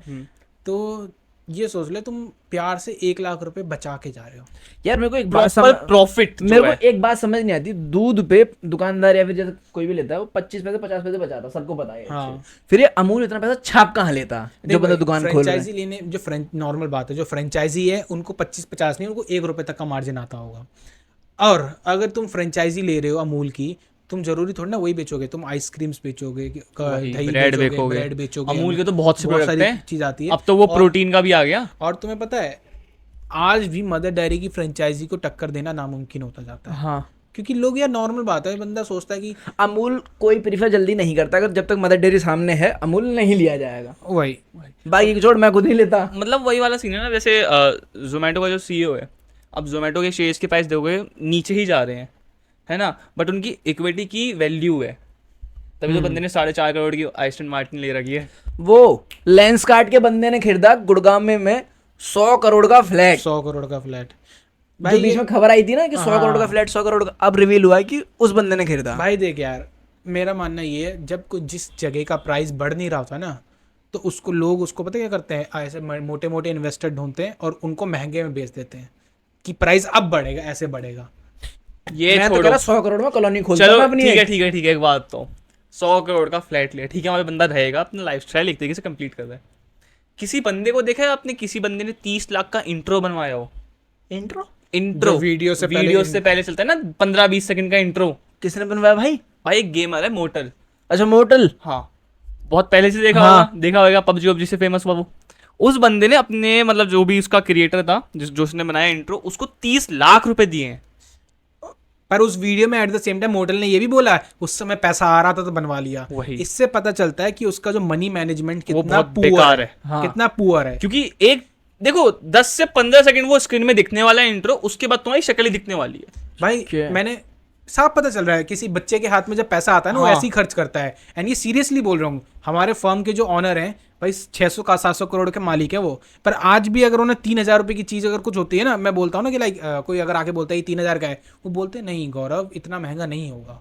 B: तो ये सोच ले तुम प्यार से 1 लाख रुपए बचा के जा रहे हो।
C: यार मेरे को एक
A: प्रॉपर प्रॉफिट
C: मेरे को एक बात समझ नहीं आती, दूध पे दुकानदार या फिर जैसे कोई भी लेता है वो 25 पैसे 50 पैसे बचाता, सबको पता है।
B: हाँ।
C: फिर ये अमूल इतना पैसा छाप कहाँ लेता जो बंदा दुकान खोल रहा है?
B: फ्रेंचाइजी लेने जो नॉर्मल बात है, जो फ्रेंचाइजी है उनको 25-50 नहीं, उनको 1 रुपए तक का मार्जिन आता होगा। और अगर तुम फ्रेंचाइजी ले रहे हो अमूल की, तुम जरूरी थोड़ी ना वही बेचोगे, तुम आइसक्रीम्स बेचोगे, दही
A: ब्रेड
B: बेचोगे, ब्रेड बेचोगे।
A: अमूल के तो बहुत से प्रोडक्ट
B: सारी
A: हैं,
B: चीज आती है।
A: अब तो वो प्रोटीन का भी आ गया।
B: और तुम्हें पता है आज भी मदर डेयरी की फ्रेंचाइजी को टक्कर देना नामुमकिन होता जाता है,
C: हाँ
B: क्योंकि लोग, यार नॉर्मल बात है, बंदा सोचता है कि
C: अमूल कोई प्रीफर जल्दी नहीं करता, अगर जब तक मदर डेयरी सामने है अमूल नहीं लिया जाएगा।
B: वही
C: बाकी छोड़, मैं खुद नहीं लेता।
A: मतलब वही वाला सीन है ना, जैसे जोमेटो का जो CEO है, अब जोमेटो के शेयर्स के प्राइस देखोगे नीचे ही जा रहे हैं, है ना, बट उनकी इक्विटी की वैल्यू है, तभी तो बंदे ने 4.5 करोड़ की आइस्टन मार्टिन ले रखी है।
C: वो लेंस कार्ट के बंदे ने खरीदा गुड़गांव में 100 करोड़ का फ्लैट।
B: 100 करोड़ का फ्लैट।
C: जो बीच में खबर आई थी ना कि 100 करोड़ का फ्लैट, 100 करोड़ का, अब रिवील हुआ है कि उस बंदे ने खरीदा।
B: भाई देख यार, मेरा मानना ये है, जब कोई जिस जगह का प्राइस बढ़ नहीं रहा होता ना, तो उसको लोग उसको पता क्या करते हैं, ऐसे मोटे मोटे इन्वेस्टर ढूंढते हैं और उनको महंगे में बेच देते हैं कि प्राइस अब बढ़ेगा, ऐसे बढ़ेगा।
A: ये
C: मैं तो कह
A: छोड़ो,
C: रहा 100 करोड़ में कॉलोनी खोलता
A: चलो
C: मैं अपनी
A: ठीक है
C: एक।
A: ठीक है ठीक है, एक बात तो 100 करोड़ का फ्लैट लिया, ठीक है, वहाँ पे बंदा रहेगा, अपना लाइफस्टाइल एक तरीके से कंप्लीट कर रहा है। किसी बंदे को देखा है आपने, किसी बंदे ने 30 लाख का इंट्रो बनवाया हो?
C: इंट्रो
B: जो वीडियो से
A: पहले चलता है ना, 15-20 सेकंड का इंट्रो।
C: किसने बनवाया भाई?
A: भाई एक गेमर है मोटल,
C: अच्छा मोटल।
A: हाँ बहुत पहले से
C: हाँ।
A: देखा होगा पबजी से फेमस हुआ वो। उस बंदे ने अपने मतलब जो भी उसका क्रिएटर था जो उसने बनाया इंट्रो, उसको 30 लाख रुपए दिए हैं।
B: पर उस वीडियो में एट द सेम टाइम मोटल ने ये भी बोला है उस समय पैसा आ रहा था तो बनवा लिया।
A: वही।
B: इससे पता चलता है कि उसका जो मनी मैनेजमेंट कितना
A: बहुत
B: पुअर
A: बेकार
B: है,
A: है।
C: हाँ।
B: कितना पुअर है।
A: क्योंकि एक देखो 10 से 15 सेकंड वो स्क्रीन में दिखने वाला है इंट्रो, उसके बाद तुम्हारी शक्ल ही दिखने वाली है।
B: भाई
C: क्या?
B: मैंने साफ पता चल रहा है किसी बच्चे के हाथ में जब पैसा आता है ना, वो
A: हाँ।
B: ऐसे ही खर्च करता है। एंड ये सीरियसली बोल रहा हूँ, हमारे फर्म के जो ऑनर हैं भाई 600 का 700 करोड़ के मालिक है वो। पर आज भी अगर उन्हें 3,000 रुपए की चीज़ अगर कुछ होती है ना, मैं बोलता हूँ ना कि लाइक कोई अगर आके बोलता है 3,000 का है, वो बोलते हैं नहीं गौरव इतना महंगा नहीं होगा।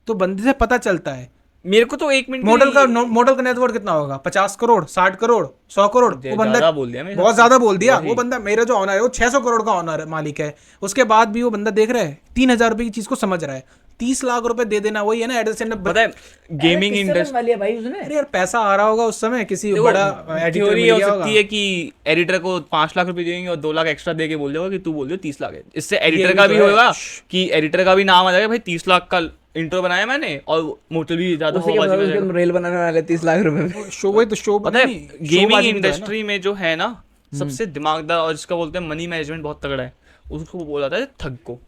B: तो बंदे से पता चलता है।
A: मेरे को तो 1 मिनट
B: मॉडल का नेटवर्क कितना होगा? 50 करोड़, 60 करोड़, 100 करोड़। वो बंदा
A: ज्यादा बोल दिया मैंने।
B: बहुत ज्यादा बोल दिया। वो बंदा, मेरा जो ऑनर है वो 600 करोड़ का ऑनर मालिक है, उसके बाद भी वो बंदा देख रहा है 3,000 रुपए की चीज को समझ रहा है। 30 लाख रुपए दे देना वही है ना एडिशन में।
A: पता है गेमिंग इंडस्ट्री,
C: वाली है भाई उसने।
B: अरे यार पैसा आ रहा होगा उस समय, किसी बड़ा एडिटर
A: थ्योरी
B: मिल
A: हो
B: गया होगा।
A: सकती है कि एडिटर को 5 लाख रुपए देंगे और 2 लाख एक्स्ट्रा देके बोल देगा कि तू बोल दो 30 लाख है। इससे एडिटर का
B: भी
A: भी
B: तो है।
A: होगा कि एडिटर का भी नाम आ जाएगा, भाई 30 लाख का इंट्रो बनाया मैंने, और मोटल भी ज्यादा
C: उसी के
A: हवाबाजी में
C: बाद
A: जाएगा।
C: रेल बनाने वाले 30 लाख रुपए में।
B: शो वही तो शो
A: पता है गेमिंग
B: शोबाजी भी तो है ना।
A: इंडस्ट्री में जो है ना सबसे दिमागदार और जिसका बोलते हैं मनी मैनेजमेंट बहुत तगड़ा है, उसको बोला था ठग को।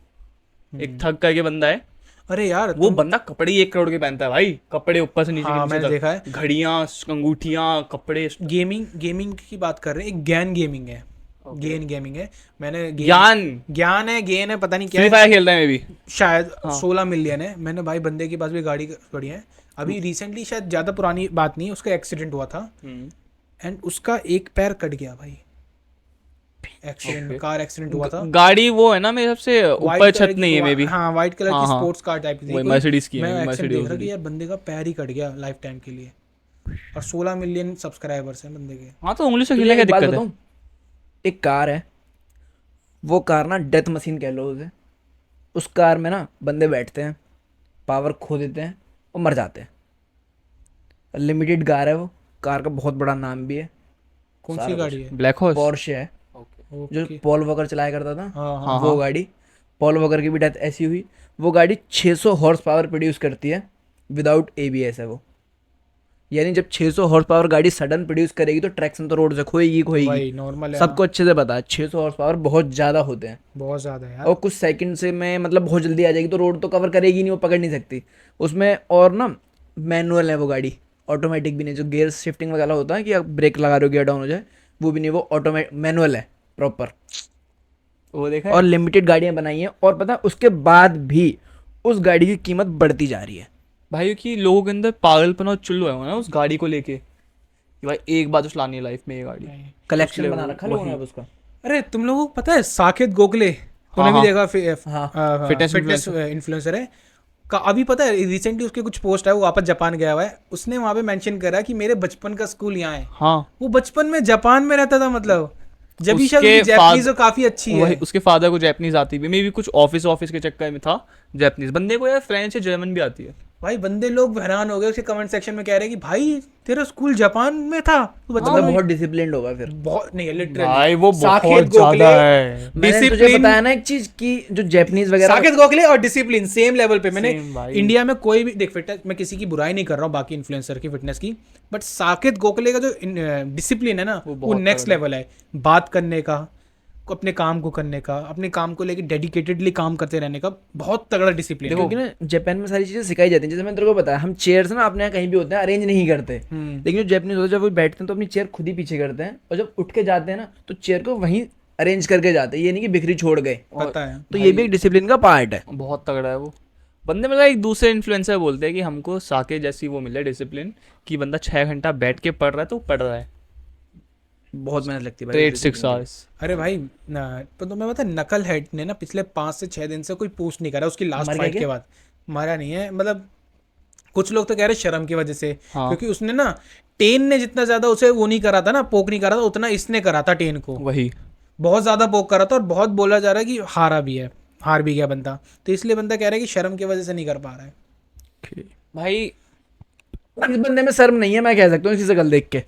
A: एक ठग करके बंदा है,
B: अरे यार
A: वो बंदा कपड़े ही 1 करोड़ के पहनता है भाई, कपड़े ऊपर से नीचे
B: हाँ,
A: के नीचे
B: मैंने
A: तक।
B: देखा है।
A: घड़ियां, अंगूठियां, कपड़े।
B: गेमिंग की बात कर रहे हैं। एक ज्ञान गेमिंग है, गेन गेमिंग है। मैंने ज्ञान है, गेन है, पता नहीं क्या
A: फ्री
B: है।
A: फायर खेलता है मैं भी।
B: शायद 16 मिलियन है। मैंने भाई बंदे के पास भी गाड़ी पड़ी है अभी रिसेंटली, शायद ज्यादा पुरानी बात नहीं है, उसका एक्सीडेंट हुआ था एंड उसका एक पैर कट गया भाई। एक्सीडेंट, कार एक्सीडेंट हुआ था।
A: गाड़ी वो है ना मेरे हिसाब से ऊपर
B: White
A: छत
B: कलर की,
A: नहीं है मे भी।
B: हाँ व्हाइट कलर की
A: हाँ, हाँ।
B: स्पोर्ट्स कार टाइप की
A: वही
B: थी।
A: Mercedes की है,
B: मैं
A: Mercedes
B: एक्सीडेंट देख रहा
A: की।
B: कि यार बंदे का पैर ही कट गया लाइफ टाइम के लिए, और 16 मिलियन सब्सक्राइबर्स हैं बंदे के।
A: हाँ तो उंगली से खेलने का
C: एक बात
A: दिक्कत है।
C: बताऊं? एक कार है, वो कार ना डेथ मशीन कह लो उसे। उस कार में ना बंदे बैठते हैं, पावर खो देते हैं और मर जाते हैं। लिमिटेड कार है वो, कार का बहुत बड़ा नाम भी है,
B: कौन
C: सारा
B: सी
C: कुछ।
B: गाड़ी है?
A: Black horse.
C: पोर्शे है, जो
B: ओके।
C: पॉल वॉकर चलाया करता था,
B: हाँ हाँ।
A: हाँ
C: वो
A: हाँ।
C: गाड़ी। पॉल वॉकर की भी डेथ ऐसी हुई। वो गाड़ी 600 हॉर्स पावर प्रोड्यूस करती है, विदाउट एबीएस है वो। यानी जब 600 हॉर्स पावर गाड़ी सडन प्रोड्यूस करेगी तो ट्रैक्शन तो रोड से खोएगी खोएगी।
B: वही नॉर्मल है।
C: सबको अच्छे से पता है 600 हॉर्स पावर बहुत ज़्यादा होते हैं,
B: बहुत ज्यादा है यार।
C: और कुछ सेकंड से में मतलब बहुत जल्दी आ जाएगी तो रोड तो कवर करेगी नहीं, वो पकड़ नहीं सकती उसमें। और ना मैनुअल है वो गाड़ी, ऑटोमेटिक भी नहीं। जो गियर शिफ्टिंग वगैरह होता है कि आप ब्रेक लगा रहे हो गियर डाउन हो जाए, वो भी नहीं, वो ऑटोमेटिक मैनुअल है प्रॉपर।
A: वो देखा
C: और
A: है?
C: लिमिटेड गाड़ियां बनाई हैं, और पता है उसके बाद भी उस गाड़ी की कीमत बढ़ती जा रही है।
A: भाई कि लोगों के अंदर पागलपन और चुल्लू है ना उस गाड़ी को लेके कि भाई एक बार तो चलानी है लाइफ में ये गाड़ी।
C: कलेक्शन
A: इसलिए
C: बना
A: वो-
C: रखा लोगों ने
A: वही।
C: अब उसका।
B: अरे तुम लोगों को पता है साकेत गोखले? तूने भी
A: हाँ।
B: देखा?
C: हाँ।
A: Fitness
B: फिटनेस इन्फ्लुएंसर है का। अभी पता है रिसेंटली उसके कुछ पोस्ट है, वो वापस जापान गया हुआ है। उसने वहां पे मेंशन करा कि मेरे बचपन का स्कूल यहाँ है।
A: हाँ।
B: वो बचपन में जापान में रहता था, मतलब जब भी शायद
A: उसके
B: उसकी जैपनीज तो काफी अच्छी
A: वही
B: है।
A: उसके फादर को जैपनीज आती भी, मे भी कुछ ऑफिस ऑफिस के चक्कर में था जैपनीज। बंदे को यार फ्रेंच या जर्मन भी आती है।
B: भाई बंदे लोग हैरान हो गए उसके कमेंट सेक्शन में, कह रहे हैं कि भाई तेरा स्कूल जापान में था, तू बचपन
C: मतलब
B: में।
C: बहुत डिसिप्लिन्ड होगा फिर।
B: बहुत नहीं,
A: भाई
B: लिटरली
A: वो
B: साकेत
A: बहुत
B: गोखले,
A: ज्यादा है।
C: मैंने तुझे
B: डिसिप्लिन।
C: बताया ना एक चीज कि जो जैपनीज वगैरह।
B: साकेत गोखले और डिसिप्लिन सेम लेवल पे। मैंने
A: Same भाई।
B: इंडिया में कोई भी देख, फिटनेस मैं किसी की बुराई नहीं कर रहा हूँ बाकी इन्फ्लुएंसर की फिटनेस की, बट साकेत गोखले का जो डिसिप्लिन है ना,
A: वो
B: वो
A: बहुत
B: नेक्स्ट
A: तगड़ा
B: लेवल है। बात करने का, अपने काम को करने का, अपने काम को लेके डेडिकेटेडली काम करते रहने का बहुत तगड़ा डिसिप्लिन है।
C: क्योंकि ना जापान में सारी चीजें सिखाई जाती हैं। जैसे मैंने तेरे को बताया, हम चेयर्स ना अपने यहाँ कहीं भी होते हैं अरेंज नहीं करते, लेकिन जो जापानीज होते हैं जब वो बैठते हैं तो अपनी चेयर खुद ही पीछे करते हैं, और जब उठ के जाते हैं ना तो चेयर को वहीं अरेंज करके जाते हैं। ये नहीं कि बिखरी छोड़ गए।
B: पता है।
C: तो ये भी एक डिसिप्लिन का पार्ट है।
A: बहुत तगड़ा है वो बंदे। मतलब एक दूसरे इन्फ्लुएंसर बोलते हैं कि हमको साके जैसी वो मिले डिसिप्लिन, कि बंदा 6 घंटा बैठ के पढ़ रहा है तो पढ़ रहा है
C: बहुत मेहनत लगती है
A: स्ट्रेट
C: भाई।
A: 6 आवर्स।
B: अरे भाई ना, तो तुम्हें पता है नकल हेड ने ना पिछले 5 से 6 दिन से कोई पोस्ट नहीं करा उसकी लास्ट
C: मर गया
B: फाइट
C: क्या?
B: के बाद। मारा नहीं है, मतलब कुछ लोग तो कह रहे शर्म की वजह से,
A: हाँ।
B: क्योंकि उसने ना टेन ने जितना ज्यादा उसे वो नहीं करा था ना, पोक नहीं करा था, उतना इसने करा था टेन को।
A: वही
B: बहुत ज्यादा पोक करा था, और बहुत बोला जा रहा है कि हारा भी है, हार भी गया बंदा। तो इसलिए बंदा कह रहा है कि शर्म की वजह से नहीं कर पा रहा है।
A: भाई।
C: इस बंदे में शर्म नहीं है, मैं कह सकता हूँ इसी से कल देख के।